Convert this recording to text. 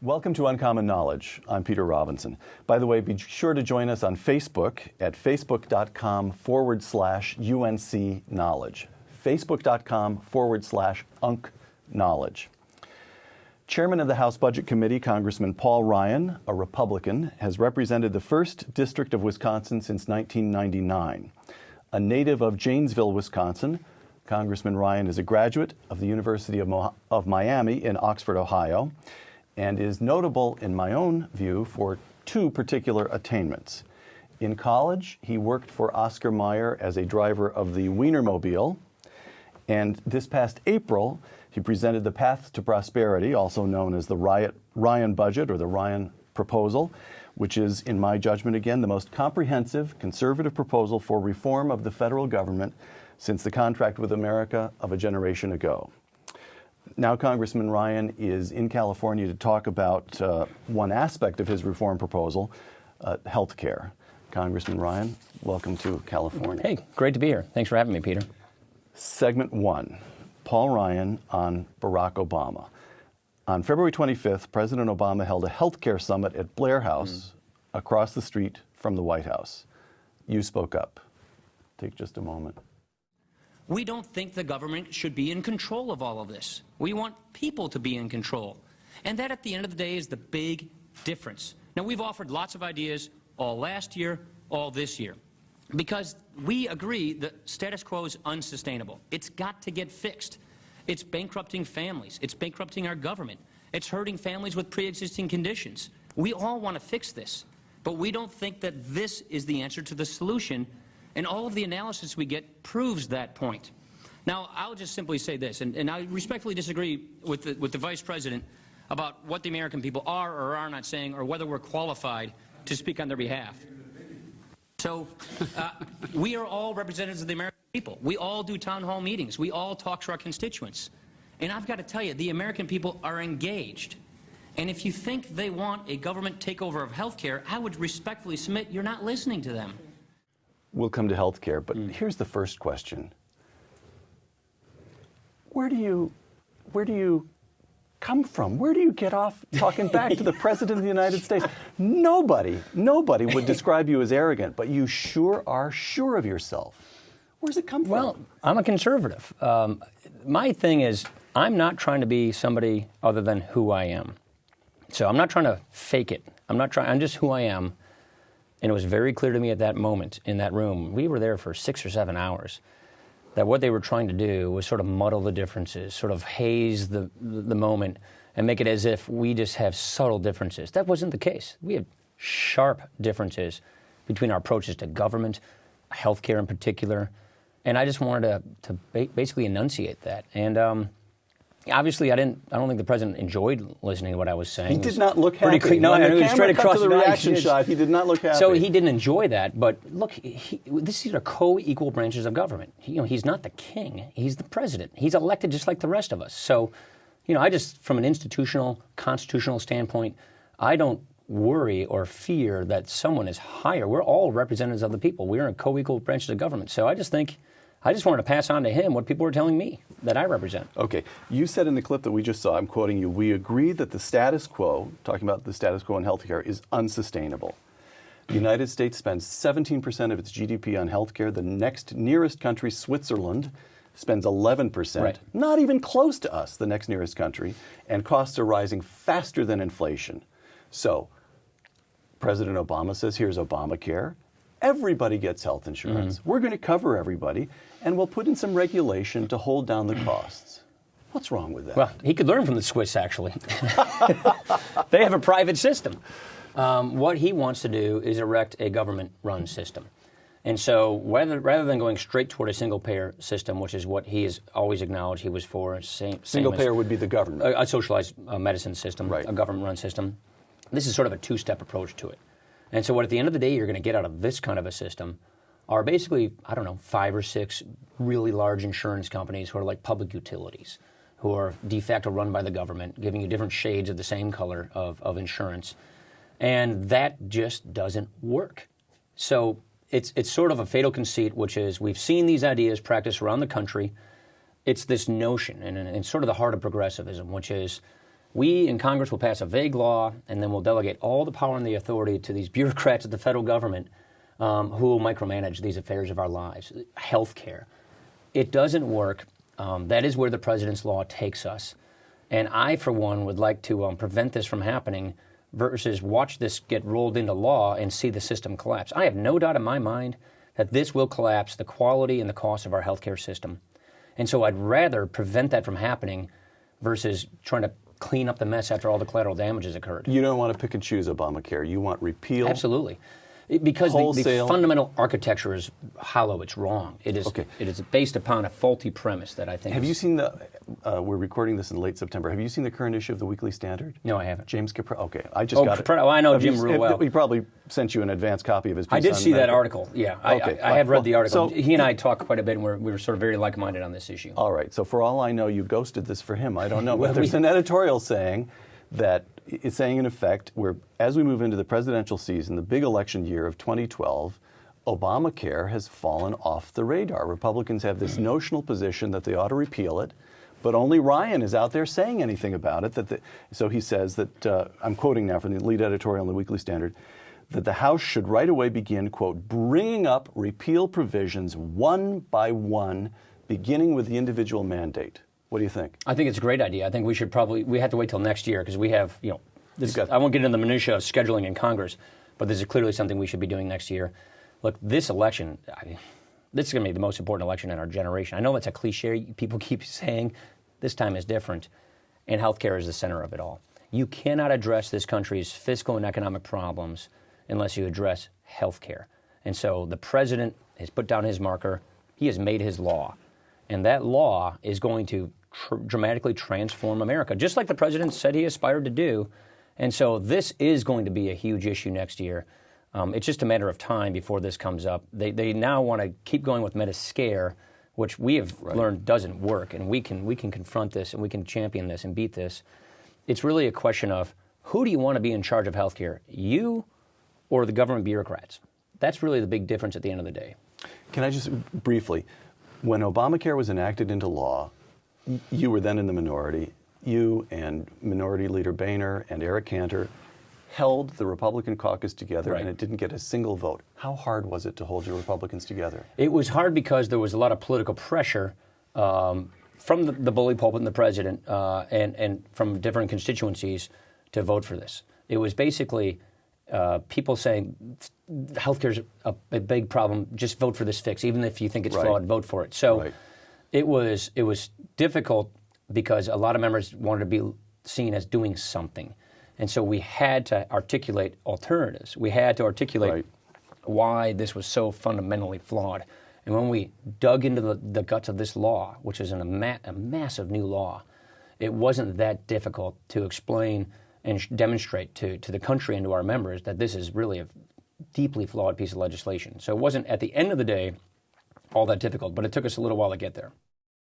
Welcome to Uncommon Knowledge. I'm Peter Robinson. By the way, be sure to join us on Facebook at facebook.com/UNC Knowledge. Facebook.com/UNC Knowledge. Chairman of the House Budget Committee, Congressman Paul Ryan, a Republican, has represented the 1st District of Wisconsin since 1999. A native of Janesville, Wisconsin, Congressman Ryan is a graduate of the University of Miami in Oxford, Ohio, and is notable, in my own view, for 2 particular attainments. In college, he worked for Oscar Mayer as a driver of the Wienermobile, and this past April, he presented the Path to Prosperity, also known as the Ryan Budget or the Ryan Proposal, which is, in my judgment again, the most comprehensive conservative proposal for reform of the federal government since the contract with America of a generation ago. Now Congressman Ryan is in California to talk about one aspect of his reform proposal, health care. Congressman Ryan, welcome to California. Hey, great to be here. Thanks for having me, Peter. Segment 1, Paul Ryan on Barack Obama. On February 25th, President Obama held a health care summit at Blair House across the street from the White House. You spoke up. Take just a moment. We don't think the government should be in control of all of this. We want people to be in control. And that, at the end of the day, is the big difference. Now, we've offered lots of ideas all last year, all this year, because we agree the status quo is unsustainable. It's got to get fixed. It's bankrupting families. It's bankrupting our government. It's hurting families with pre-existing conditions. We all want to fix this, but we don't think that this is the answer to the solution. And all of the analysis we get proves that point. Now, I'll just simply say this, and I respectfully disagree with the Vice President about what the American people are or are not saying, or whether we're qualified to speak on their behalf. So, we are all representatives of the American people. We all do town hall meetings. We all talk to our constituents. And I've got to tell you, the American people are engaged. And if you think they want a government takeover of health care, I would respectfully submit you're not listening to them. We'll come to health care, but here's the first question. Where do you come from? Where do you get off talking back to the President of the United States? Nobody would describe you as arrogant, but you sure are sure of yourself. Where's it come from? Well, I'm a conservative. My thing is, I'm not trying to be somebody other than who I am. So I'm not trying to fake it. I'm just who I am. And it was very clear to me at that moment in that room, we were there for 6 or 7 hours, that what they were trying to do was sort of muddle the differences, sort of haze the moment and make it as if we just have subtle differences. That wasn't the case. We had sharp differences between our approaches to government, healthcare in particular, and I just wanted to basically enunciate that. And obviously, I don't think the president enjoyed listening to what I was saying. He did not look happy. No, when he was straight across the reaction shot. He did not look happy. So he didn't enjoy that. But look, these are co-equal branches of government. He's not the king. He's the president. He's elected just like the rest of us. So, I just, from an institutional, constitutional standpoint, I don't worry or fear that someone is higher. We're all representatives of the people. We're in co-equal branches of government. So I just wanted to pass on to him what people were telling me that I represent. Okay. You said in the clip that we just saw, I'm quoting you, we agree that the status quo, talking about the status quo in healthcare, is unsustainable. The United States spends 17% of its GDP on healthcare. The next nearest country, Switzerland, spends 11%. Right. Not even close to us, the next nearest country. And costs are rising faster than inflation. So, President Obama says, here's Obamacare. Everybody gets health insurance. We're going to cover everybody, and we'll put in some regulation to hold down the costs. What's wrong with that? Well, he could learn from the Swiss, actually. They have a private system. What he wants to do is erect a government-run system. And so rather than going straight toward a single-payer system, which is what he has always acknowledged he was for, single-payer would be the government. A socialized medicine system, right. A government-run system. This is sort of a two-step approach to it. And so what at the end of the day you're going to get out of this kind of a system are basically, 5 or 6 really large insurance companies who are like public utilities, who are de facto run by the government, giving you different shades of the same color of insurance. And that just doesn't work. So it's sort of a fatal conceit, which is we've seen these ideas practiced around the country. It's this notion, and it's sort of the heart of progressivism, which is We in Congress will pass a vague law, and then we'll delegate all the power and the authority to these bureaucrats at the federal government who will micromanage these affairs of our lives. Health care. It doesn't work. That is where the president's law takes us. And I, for one, would like to prevent this from happening versus watch this get rolled into law and see the system collapse. I have no doubt in my mind that this will collapse the quality and the cost of our healthcare system. And so I'd rather prevent that from happening versus trying to clean up the mess after all the collateral damage has occurred. You don't want to pick and choose Obamacare. You want repeal? Absolutely. Because the fundamental architecture is hollow. It's wrong. It is, Okay. It is based upon a faulty premise that I think Have you seen the, we're recording this in late September, have you seen the current issue of the Weekly Standard? No, I haven't. James Capra, okay, I just got it. Well, I know Jim real well. He probably sent you an advance copy of his piece. I did on see that medical. article, yeah. Okay, I have read the article. So, he and I talked quite a bit, and we were sort of very like-minded on this issue. all right, so for all I know, you ghosted this for him. I don't know. Well, But there's an editorial saying that it's saying, in effect, as we move into the presidential season, the big election year of 2012, Obamacare has fallen off the radar. Republicans have this notional position that they ought to repeal it, but only Ryan is out there saying anything about it. So he says that, I'm quoting now from the lead editorial in the Weekly Standard, that the House should right away begin, quote, bringing up repeal provisions one by one, beginning with the individual mandate. What do you think? I think it's a great idea. I think we have to wait till next year because we have, I won't get into the minutia of scheduling in Congress, but this is clearly something we should be doing next year. Look, this election, this is going to be the most important election in our generation. I know that's a cliche people keep saying. This time is different, and healthcare is the center of it all. You cannot address this country's fiscal and economic problems unless you address healthcare. And so the president has put down his marker. He has made his law. And that law is going to dramatically transform America, just like the president said he aspired to do. And so this is going to be a huge issue next year. It's just a matter of time before this comes up. They now want to keep going with Medicare, which we have learned doesn't work, and we can confront this and we can champion this and beat this. It's really a question of who do you want to be in charge of healthcare, you or the government bureaucrats? That's really the big difference at the end of the day. Can I just briefly, when Obamacare was enacted into law, you were then in the minority. You and Minority Leader Boehner and Eric Cantor held the Republican caucus together, and it didn't get a single vote. How hard was it to hold your Republicans together? It was hard because there was a lot of political pressure from the bully pulpit and the president and from different constituencies to vote for this. It was basically people saying healthcare's a big problem, just vote for this fix. Even if you think it's flawed, vote for it. So it was difficult because a lot of members wanted to be seen as doing something. And so we had to articulate alternatives. We had to articulate why this was so fundamentally flawed. And when we dug into the guts of this law, which is a massive new law, it wasn't that difficult to explain and demonstrate to the country and to our members that this is really a deeply flawed piece of legislation. So it wasn't, at the end of the day, all that difficult, but it took us a little while to get there.